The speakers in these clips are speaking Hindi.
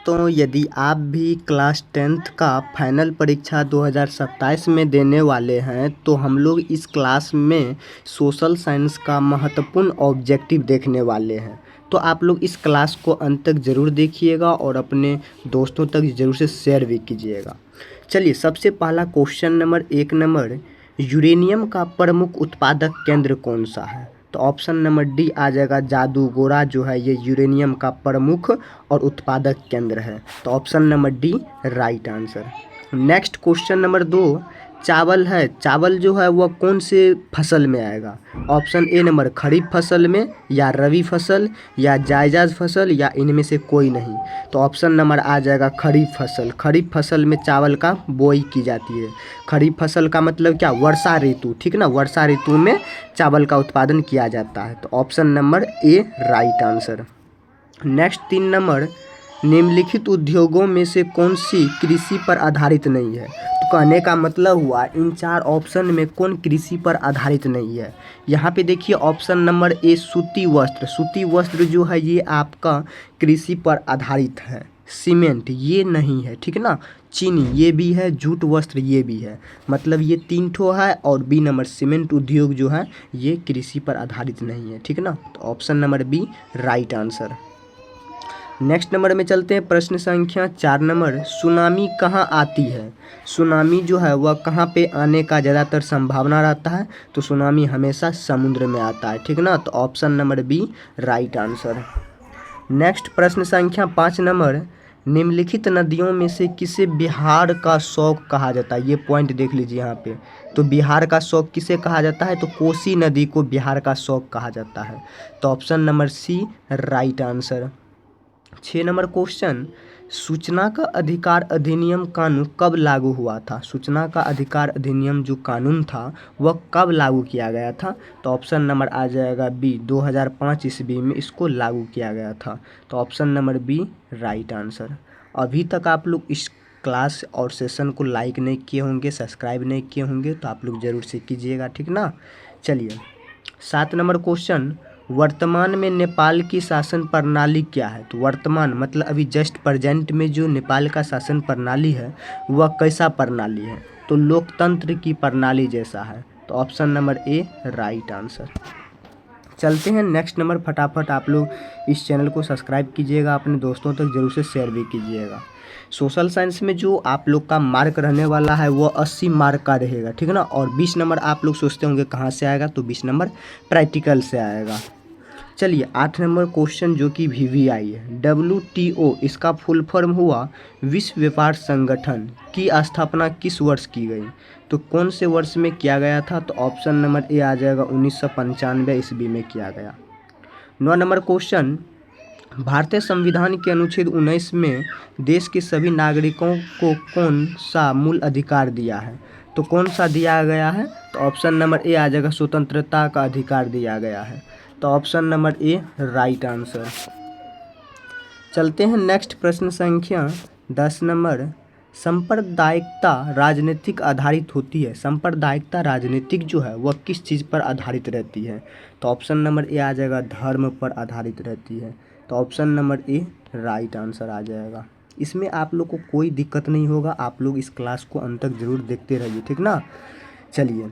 दोस्तों, यदि आप भी क्लास 10th का फाइनल परीक्षा 2027 में देने वाले हैं तो हम लोग इस क्लास में सोशल साइंस का महत्वपूर्ण ऑब्जेक्टिव देखने वाले हैं। तो आप लोग इस क्लास को अंत तक ज़रूर देखिएगा और अपने दोस्तों तक ज़रूर से शेयर भी कीजिएगा। चलिए, सबसे पहला क्वेश्चन नंबर यूरेनियम का प्रमुख उत्पादक केंद्र कौन सा है? तो ऑप्शन नंबर डी आ जाएगा। जादूगोरा जो है ये यूरेनियम का प्रमुख और उत्पादक केंद्र है। तो option number D right answer. Next question number 2, चावल है, चावल जो है वह कौन से फसल में आएगा? ऑप्शन ए नंबर खरीफ फसल में, या रबी फसल, या जायज़ फसल, या इनमें से कोई नहीं। तो ऑप्शन नंबर आ जाएगा खरीफ फसल। खरीफ फसल में चावल का बोई की जाती है। खरीफ फसल का मतलब क्या? वर्षा ऋतु, ठीक ना, वर्षा ऋतु में चावल का उत्पादन किया जाता है। तो option number A right answer. Next 3 number, निम्नलिखित उद्योगों में से कौन सी कृषि पर आधारित नहीं है? तो कहने का मतलब हुआ इन 4 ऑप्शन में कौन कृषि पर आधारित नहीं है। यहाँ पे देखिए ऑप्शन नंबर ए सूती वस्त्र। सूती वस्त्र जो है ये आपका कृषि पर आधारित है। सीमेंट ये नहीं है, ठीक ना। चीनी ये भी है, जूट वस्त्र ये भी है। मतलब ये 3 ठो है। और बी नंबर सीमेंट उद्योग जो है ये कृषि पर आधारित नहीं है, ठीक ना। तो option number B right answer. Next number में चलते हैं, प्रश्न संख्या 4 नंबर, सुनामी कहाँ आती है? सुनामी जो है वह कहाँ पे आने का ज़्यादातर संभावना रहता है? तो सुनामी हमेशा समुद्र में आता है, ठीक ना। तो option number B right answer. Next प्रश्न संख्या 5 नंबर, निम्नलिखित नदियों में से किसे बिहार का शौक कहा जाता है? ये पॉइंट देख लीजिए यहाँ पे। तो बिहार का शौक किसे कहा जाता है? तो कोसी नदी को बिहार का शौक कहा जाता है। तो option number C right answer. 6 number question, सूचना का अधिकार अधिनियम कानून कब लागू हुआ था? सूचना का अधिकार अधिनियम जो कानून था वह कब लागू किया गया था? तो ऑप्शन नंबर आ जाएगा बी 2005 ईस्वी में इसको लागू किया गया था। तो option number B right answer. अभी तक आप लोग इस क्लास और सेशन को लाइक नहीं किए होंगे, सब्सक्राइब नहीं किए होंगे तो आप लोग ज़रूर से कीजिएगा, ठीक ना। चलिए, 7 नंबर क्वेश्चन, वर्तमान में नेपाल की शासन प्रणाली क्या है? तो वर्तमान मतलब अभी जस्ट प्रेजेंट में जो नेपाल का शासन प्रणाली है वह कैसा प्रणाली है? तो लोकतंत्र की प्रणाली जैसा है। तो option number A right answer. चलते हैं नेक्स्ट नंबर, फटाफट आप लोग इस चैनल को सब्सक्राइब कीजिएगा, अपने दोस्तों तक जरूर से शेयर भी कीजिएगा। सोशल साइंस में जो आप लोग का मार्क रहने वाला है वो 80 मार्क का रहेगा, ठीक है ना। और 20 नंबर आप लोग सोचते होंगे कहाँ से आएगा? तो 20 नंबर प्रैक्टिकल से आएगा। चलिए, 8 नंबर क्वेश्चन जो कि VVI है, WTO इसका फुल फॉर्म हुआ विश्व व्यापार संगठन की स्थापना किस वर्ष की गई? तो कौन से वर्ष में किया गया था? तो ऑप्शन नंबर ए आ जाएगा 1995 ईस्वी में किया गया। 9 नंबर क्वेश्चन, भारतीय संविधान के अनुच्छेद 19 में देश के सभी नागरिकों को कौन सा मूल अधिकार दिया है? तो कौन सा दिया गया है? तो ऑप्शन नंबर ए आ जाएगा स्वतंत्रता का अधिकार दिया गया है। तो option number A right answer. चलते हैं नेक्स्ट प्रश्न संख्या 10 नंबर, सांप्रदायिकता राजनीतिक आधारित होती है। सांप्रदायिकता राजनीतिक जो है वह किस चीज़ पर आधारित रहती है? तो ऑप्शन नंबर ए आ जाएगा धर्म पर आधारित रहती है। तो option number A right answer आ जाएगा। इसमें आप लोग को कोई दिक्कत नहीं होगा, आप लोग इस क्लास को अंत तक जरूर देखते रहिए, ठीक ना। चलिए,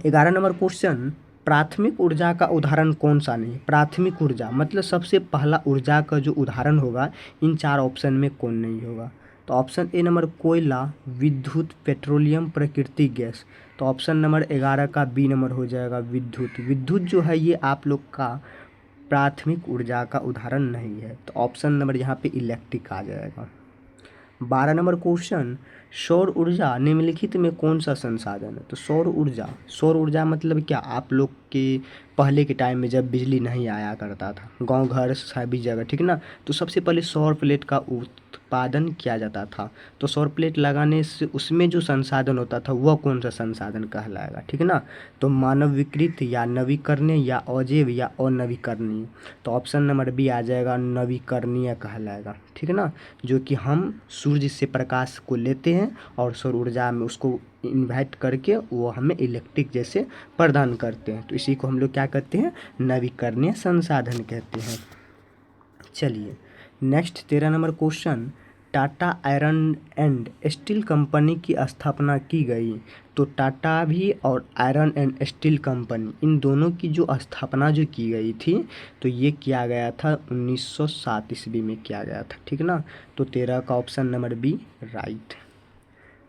11 नंबर क्वेश्चन, प्राथमिक ऊर्जा का उदाहरण कौन सा नहीं? प्राथमिक ऊर्जा मतलब सबसे पहला ऊर्जा का जो उदाहरण होगा इन 4 ऑप्शन में कौन नहीं होगा? तो ऑप्शन ए नंबर कोयला, विद्युत, पेट्रोलियम, प्राकृतिक गैस। तो ऑप्शन नंबर 11 का बी नंबर हो जाएगा विद्युत। विद्युत जो है ये आप लोग का प्राथमिक ऊर्जा का उदाहरण नहीं है। तो ऑप्शन नंबर यहाँ पे इलेक्ट्रिक आ जाएगा। 12 नंबर क्वेश्चन, सौर ऊर्जा निम्नलिखित में कौन सा संसाधन है? तो सौर ऊर्जा मतलब क्या? आप लोग के पहले के टाइम में जब बिजली नहीं आया करता था गांव घर सभी जगह, ठीक ना, तो सबसे पहले सौर प्लेट का उत्पादन किया जाता था। तो सौर प्लेट लगाने से उसमें जो संसाधन होता था वह कौन सा संसाधन कहलाएगा, ठीक ना। तो मानव विकृत, या नवीकरणीय, या अजैव, या अनवीकरणीय। तो ऑप्शन नंबर बी आ जाएगा नवीकरणीय कहलाएगा, ठीक है ना। जो कि हम सूर्य से प्रकाश को लेते हैं और सौर ऊर्जा में उसको इन्वर्ट करके वो हमें इलेक्ट्रिक जैसे प्रदान करते हैं। तो इसी को हम लोग क्या कहते हैं? नवीकरणीय संसाधन कहते हैं। चलिए, next 13 number question, Tata iron and steel company की स्थापना की गई। तो टाटा भी और आयरन एंड स्टील कंपनी, इन दोनों की जो स्थापना जो की गई थी तो ये किया गया था 1907 ईस्वी में किया गया था, ठीक ना। तो 13 का option number B right.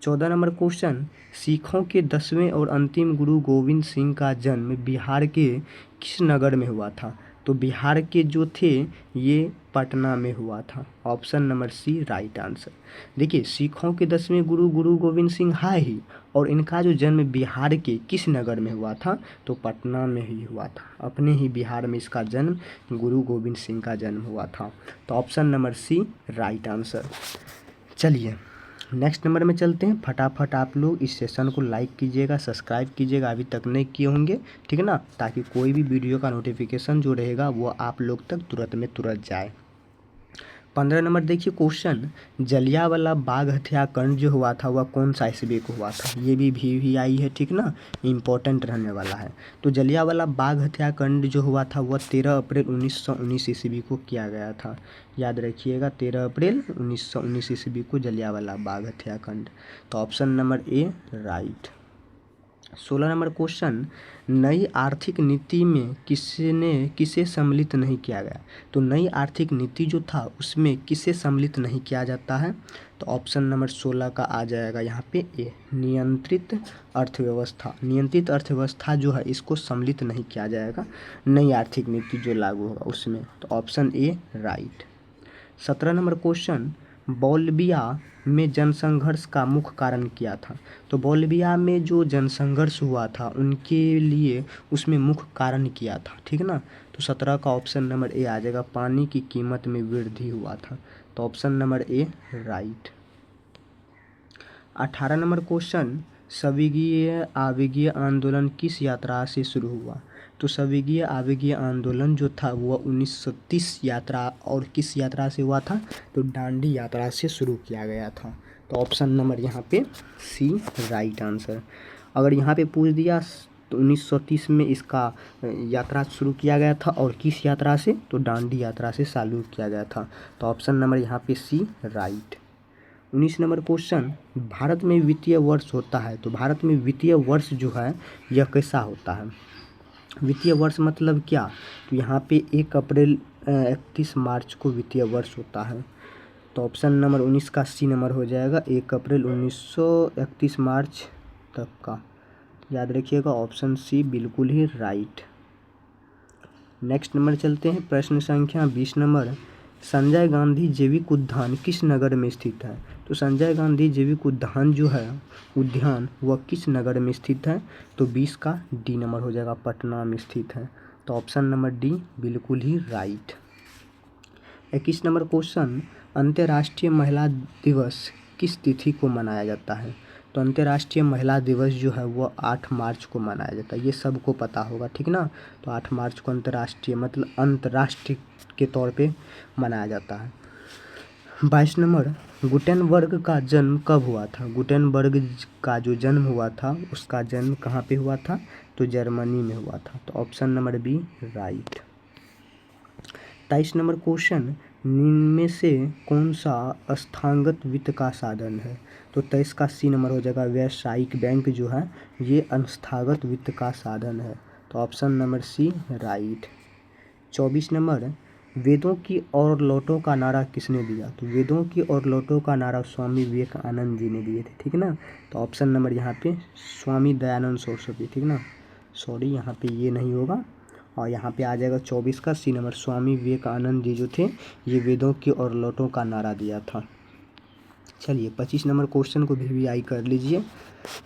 14 number question, सिखों के 10वें और अंतिम गुरु गोविंद सिंह का जन्म बिहार के किस नगर में हुआ था। तो बिहार के जो थे ये पटना में हुआ था। Option number C right answer. देखिए, सिखों के 10वें गुरु गुरु गोविंद सिंह है ही, और इनका जो जन्म बिहार के किस नगर में हुआ था तो पटना में ही हुआ था। अपने ही बिहार में इसका जन्म गुरु गोविंद सिंह का जन्म हुआ था। तो option number C right answer. चलिए नेक्स्ट नंबर में चलते हैं। फटाफट आप लोग इस सेशन को लाइक कीजिएगा, सब्सक्राइब कीजिएगा अभी तक नहीं किए होंगे, ठीक है ना, ताकि कोई भी वीडियो का नोटिफिकेशन जो रहेगा वो आप लोग तक तुरंत में तुरंत जाए। 15 नंबर देखिए क्वेश्चन, जलियांवाला बाग हत्याकांड जो हुआ था वह कौन सा ईस्वी को हुआ था। ये भी आई है, ठीक ना, इम्पोर्टेंट रहने वाला है। तो जलियांवाला बाग हत्याकांड जो हुआ था वह 13 अप्रैल 1919 ईस्वी को किया गया था। याद रखिएगा 13 अप्रैल 1919 ईस्वी को जलियांवाला बाग हत्याकांड। तो option number A right. 16 number question, नई आर्थिक नीति में किसे सम्मिलित नहीं किया गया। तो नई आर्थिक नीति जो था उसमें किसे सम्मिलित नहीं किया जाता है। तो ऑप्शन नंबर 16 का आ जाएगा यहाँ पे ए, नियंत्रित अर्थव्यवस्था। नियंत्रित अर्थव्यवस्था जो है इसको सम्मिलित नहीं किया जाएगा नई आर्थिक नीति जो लागू होगा उसमें। तो option A right. 17 number question, Bolivia में जनसंघर्ष का मुख्य कारण क्या था। तो बौलिविया में जो जनसंघर्ष हुआ था उनके लिए उसमें मुख्य कारण क्या था, ठीक ना। तो 17 का ऑप्शन नंबर ए आ जाएगा, पानी की कीमत में वृद्धि हुआ था। तो option number A right. 18 number question, सविगीय आवेगीय आंदोलन किस यात्रा से शुरू हुआ। तो सविगीय आवेगीय आंदोलन जो था वह 1930 यात्रा और किस यात्रा से हुआ था तो दांडी यात्रा से शुरू किया गया था। तो ऑप्शन नंबर यहाँ पे सी राइट आंसर। अगर यहाँ पे पूछ दिया तो 1930 में इसका यात्रा शुरू किया गया था और किस यात्रा से तो दांडी यात्रा से चालू किया गया था। तो ऑप्शन नंबर यहाँ पे सी राइट। 19 नंबर क्वेश्चन, भारत में वित्तीय वर्ष होता है। तो भारत में वित्तीय वर्ष जो है यह कैसा होता है। वित्तीय वर्ष मतलब क्या, तो यहाँ पे 1 अप्रैल 31 मार्च को वित्तीय वर्ष होता है। तो ऑप्शन नंबर 19 का सी नंबर हो जाएगा, 1 अप्रैल 1931 मार्च तक का। याद रखिएगा ऑप्शन सी बिल्कुल ही राइट। नेक्स्ट नंबर चलते हैं, प्रश्न संख्या 20 नंबर, संजय गांधी जैविक उद्यान किस नगर में स्थित है। तो संजय गांधी जैविक उद्यान जो है उद्यान वह किस नगर में स्थित है। तो 20 का डी नंबर हो जाएगा, पटना में स्थित है। तो ऑप्शन नंबर डी बिल्कुल ही राइट। 21 नंबर क्वेश्चन, अंतर्राष्ट्रीय महिला दिवस किस तिथि को मनाया जाता है। तो अंतर्राष्ट्रीय महिला दिवस जो है वो 8 मार्च को मनाया जाता है, ये सबको पता होगा, ठीक ना। तो 8 मार्च को अंतर्राष्ट्रीय मतलब अंतर्राष्ट्रीय के तौर पे मनाया जाता है। 22 नंबर, गुटेनबर्ग का जन्म कब हुआ था। गुटेनबर्ग का जो जन्म हुआ था उसका जन्म कहाँ पे हुआ था तो जर्मनी में हुआ था। तो option number B right. 23 number question, निम्न में से कौन सा संस्थागत वित्त का साधन है। तो 23 का सी नंबर हो जाएगा, व्यावसायिक बैंक जो है ये संस्थागत वित्त का साधन है। तो option number C right. 24 number, वेदों की और लौटों का नारा किसने दिया। तो वेदों की और लौटों का नारा स्वामी विवेकानंद जी ने दिए थे, ठीक ना। तो ऑप्शन नंबर यहाँ पे स्वामी दयानंद सरस्वती, ठीक ना, सॉरी यहाँ पे ये नहीं होगा और यहाँ पे आ जाएगा 24 का सी नंबर, स्वामी विवेकानंद जी जो थे ये वेदों की और लौटों का नारा दिया था। चलिए 25 नंबर क्वेश्चन को भी आई कर लीजिए।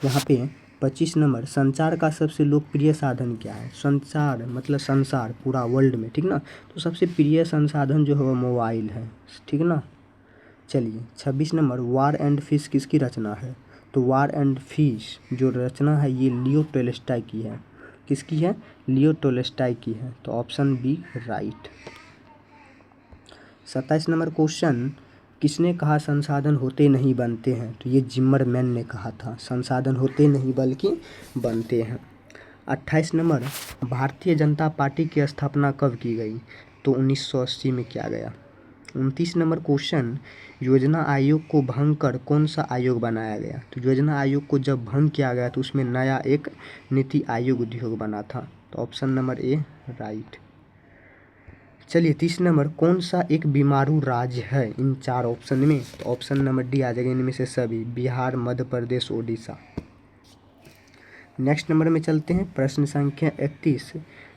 यहाँ पे 25 नंबर, संचार का सबसे लोकप्रिय साधन क्या है। संचार मतलब संसार पूरा वर्ल्ड में, ठीक ना, तो सबसे प्रिय संसाधन जो है वो मोबाइल है, ठीक ना। चलिए 26 नंबर, वार एंड फिश किसकी रचना है। तो वार एंड फिश जो रचना है ये लियो टोल्स्टॉय की है। किसकी है, लियो टोल्स्टॉय की है। तो option B right. 27 number question, किसने कहा संसाधन होते नहीं बनते हैं। तो ये जिम्मरमैन ने कहा था, संसाधन होते नहीं बल्कि बनते हैं। 28 नंबर, भारतीय जनता पार्टी की स्थापना कब की गई। तो 1980 में किया गया। 29 नंबर क्वेश्चन, योजना आयोग को भंग कर कौन सा आयोग बनाया गया? तो योजना आयोग को जब भंग किया गया तो उसमें नया एक नीति आयोग उद्योग बना था। तो ऑप्शन नंबर ए राइट। चलिए 30 नंबर, कौन सा एक बीमारू राज्य है इन 4 ऑप्शन में? तो ऑप्शन नंबर डी आ जाएगा इनमें से सभी, बिहार, मध्य प्रदेश, ओडिशा। नेक्स्ट नंबर में चलते हैं, प्रश्न संख्या 31,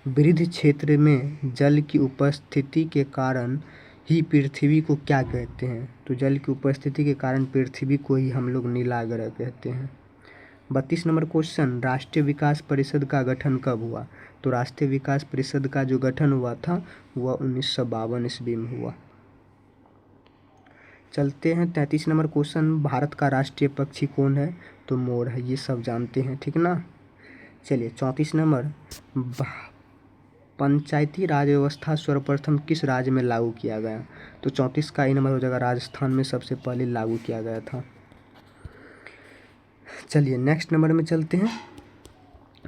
वृद्ध क्षेत्र में जल की उपस्थिति के कारण ही पृथ्वी को क्या कहते हैं? तो जल की उपस्थिति के कारण पृथ्वी को ही हम लोग नीला ग्रह कहते हैं। 32 नंबर क्वेश्चन, राष्ट्रीय विकास परिषद का गठन कब हुआ? तो राष्ट्रीय विकास परिषद का जो गठन हुआ था वह 1952 ईस्वी में हुआ। चलते हैं 33 नंबर क्वेश्चन, भारत का राष्ट्रीय पक्षी कौन है? तो मोर है, ये सब जानते हैं, ठीक ना। चलिए 34 नंबर, पंचायती राज व्यवस्था सर्वप्रथम किस राज्य में लागू किया गया? तो 34 का नंबर हो जाएगा, राजस्थान में सबसे पहले लागू किया गया था। चलिए नेक्स्ट नंबर में चलते हैं,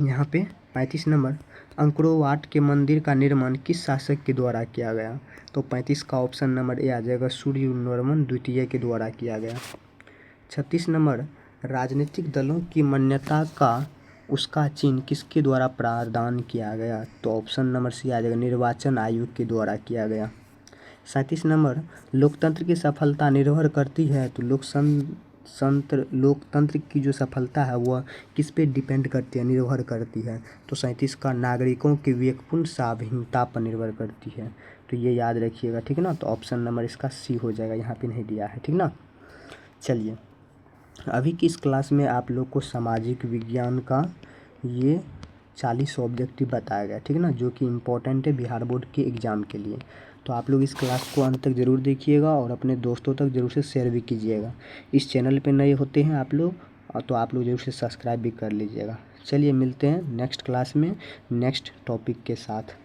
यहाँ पे 35 नंबर, अंकोरवाट के मंदिर का निर्माण किस शासक के द्वारा किया गया? तो 35 का ऑप्शन नंबर ए आ जाएगा, सूर्यवर्मन द्वितीय के द्वारा किया गया। 36 नंबर, राजनीतिक दलों की मान्यता का उसका चिन्ह किसके द्वारा प्रदान किया गया? तो ऑप्शन नंबर सी आ जाएगा, निर्वाचन आयोग के द्वारा किया गया। 37 नंबर, लोकतंत्र की सफलता निर्भर करती है, तो लोकतंत्र की जो सफलता है वह किस पे डिपेंड करती है, निर्भर करती है? तो 37 का नागरिकों की विवेकपूर्ण स्वाधीनता पर निर्भर करती है। तो ये याद रखिएगा, ठीक ना। तो ऑप्शन नंबर इसका सी हो जाएगा, यहाँ पे नहीं दिया है, ठीक ना। चलिए अभी की इस क्लास में आप लोग को सामाजिक विज्ञान का ये 40 ऑब्जेक्टिव बताया गया, ठीक ना, जो कि इम्पोर्टेंट है बिहार बोर्ड के एग्ज़ाम के लिए। तो आप लोग इस क्लास को अंत तक ज़रूर देखिएगा और अपने दोस्तों तक ज़रूर से शेयर भी कीजिएगा। इस चैनल पे नए होते हैं आप लोग तो आप लोग ज़रूर से सब्सक्राइब भी कर लीजिएगा। चलिए मिलते हैं नेक्स्ट क्लास में नेक्स्ट टॉपिक के साथ।